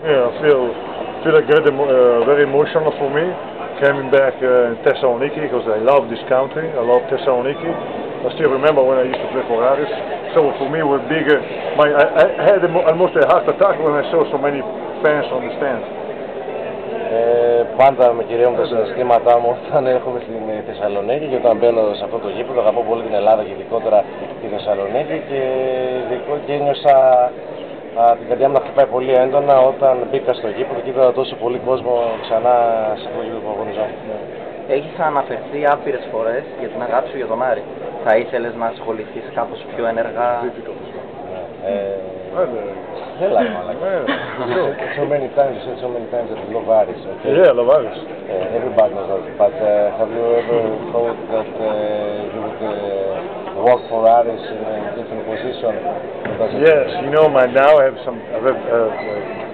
Yeah, I feel like very emotional for me coming back in Thessaloniki because I love this country. I love Thessaloniki. I still remember when I used to play for Aris. So for me, it was bigger. I had almost a heart attack when I saw so many fans on the stands. Πάντα με κυριεύουν τα συναισθήματά μου όταν έρχομαι στην Θεσσαλονίκη και όταν μπαίνω σε αυτό το γήπεδο. Αγαπώ πολύ την Ελλάδα και ειδικότερα τη Θεσσαλονίκη και νιώσα την καρδιά μου να χτυπάει πολύ έντονα όταν μπήκα στο γήπεδο και είδα τόσο πολύ κόσμο ξανά σε αυτό το γήπεδο που αγωνιζόμουν. Έχεις αναφερθεί άπειρες φορές για την αγάπη σου για τον Άρη. Θα ήθελες να ασχοληθείς κάπως πιο ενεργά? Δεν like so many times, you said so many times that you love Aris. Okay? Yeah, I love Aris. Everybody knows that. But have you ever thought that you would work for Aris in a different position? Yes, you know, now I have a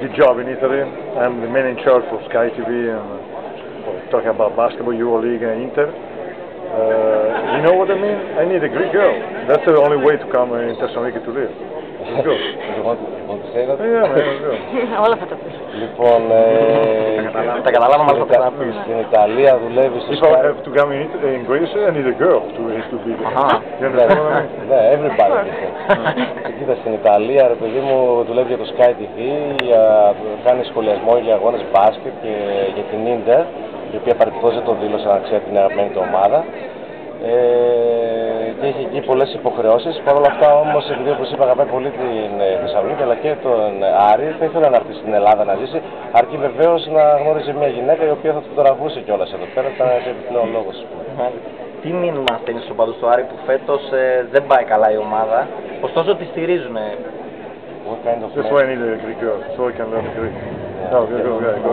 good job in Italy. I'm the man in charge for Sky TV and talking about basketball, EuroLeague and Inter. You know what I mean? I need a Greek girl. That's the only way to come in Thessaloniki to live. Let's go. You want to say that? Yeah, man, let's go. Όλα θα τα πεις. Λοιπόν, τα καταλάβαμε αλλά θα τα πεις. Στην Ιταλία δουλεύει στο If I have to come in Greece, I need a girl to be there. You understand what I mean? Ναι, everybody. Κοίτα, στην Ιταλία, ρε παιδί μου, δουλεύει για το Sky TV, κάνει σχολιασμό για αγώνες μπάσκετ και για την Inter, η οποία παρεμπιπτόντως δεν το δήλωσε να ξέρει την αγαπημένη του ομάδα. Και έχει εκεί πολλές υποχρεώσεις. Παρ' όλα αυτά όμως, επειδή όπως είπα αγαπάει πολύ την Θεσσαλονίκη αλλά και τον Άρη, θα ήθελα να έρθει στην Ελλάδα να ζήσει, αρκεί βεβαίως να γνώριζε μια γυναίκα η οποία θα του τραβούσε κιόλας εδώ πέρα, ήταν ένας επιπλέον λόγος. Τι μήνυμα στέλνεις στους οπαδούς του Άρη που φέτος δεν πάει καλά η ομάδα, ωστόσο τη στηρίζουν? That's why I need a Greek girl, so I can learn Greek.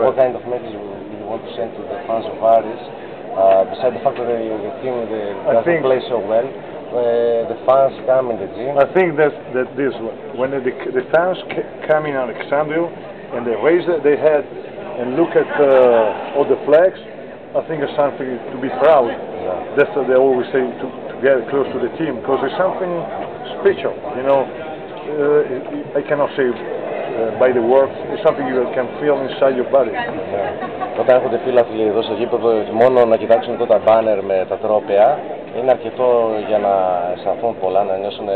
What kind of message do you want to send to the fans of Aris? Besides the fact that the team doesn't play so well, the fans come in the gym. I think that this when the fans come in Alexandria and they raise their head and look at all the flags, I think it's something to be proud. Yeah. That's what they always say to get close to the team because it's something special. You know, I cannot say by the words. It's something you can feel inside your body. Όταν έρχονται φίλαθλοι εδώ στο γήπεδο, μόνο να κοιτάξουν εδώ τα μπάνερ με τα τρόπαια είναι αρκετό για να αισθανθούν πολλά, να νιώσουν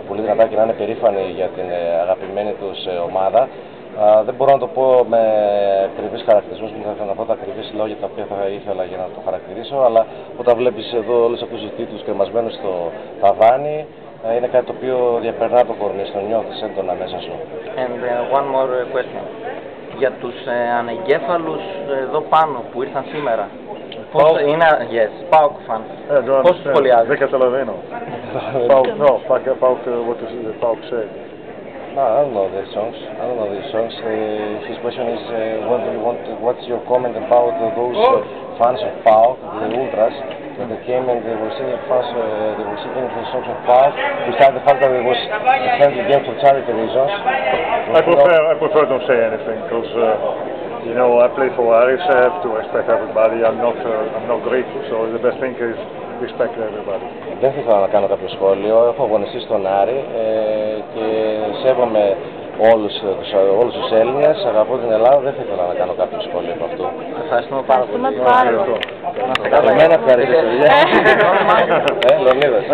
πολύ δυνατά και να είναι περήφανοι για την αγαπημένη τους ομάδα. Δεν μπορώ να το πω με ακριβείς χαρακτηρισμούς, μου θα ήθελα να πω τα ακριβείς λόγια τα οποία θα ήθελα για να το χαρακτηρίσω, αλλά όταν βλέπεις εδώ όλους αυτούς τους τίτλους κρεμασμένους στο ταβάνι, είναι κάτι το οποίο διαπερνά το κορμί, το νιώθεις έντονα μέσα σου. And one more question. Για τους ανεγκέφαλους εδώ πάνω που ήρθαν σήμερα, πώς είναι, ΠΑΟΚ fans, πώς τους σχολιάζεις? Δεν καταλαβαίνω. ΠΑΟΚ, what does the PAOK say? No, I don't know the songs. His question is, what's your comment about those fans of PAOK, the ultras, that they came and they were singing they were singing the songs of PAOK, besides the fact that it was a friendly game for charity reasons. I prefer don't say anything because you know I play for Aris. I have to respect everybody. I'm not Greek, so the best thing is respect everybody. Δεν θα ήθελα να κάνω κάποιο σχόλιο. Έχω αγωνιστεί στον Άρη και σέβομαι όλους τους Έλληνες. Αγαπώ την Ελλάδα. Δεν θα ήθελα να κάνω κάποιο σχόλιο από αυτό. Ευχαριστούμε πάρα πολύ. Εμένα ευχαριστώ. Λεωνίδας.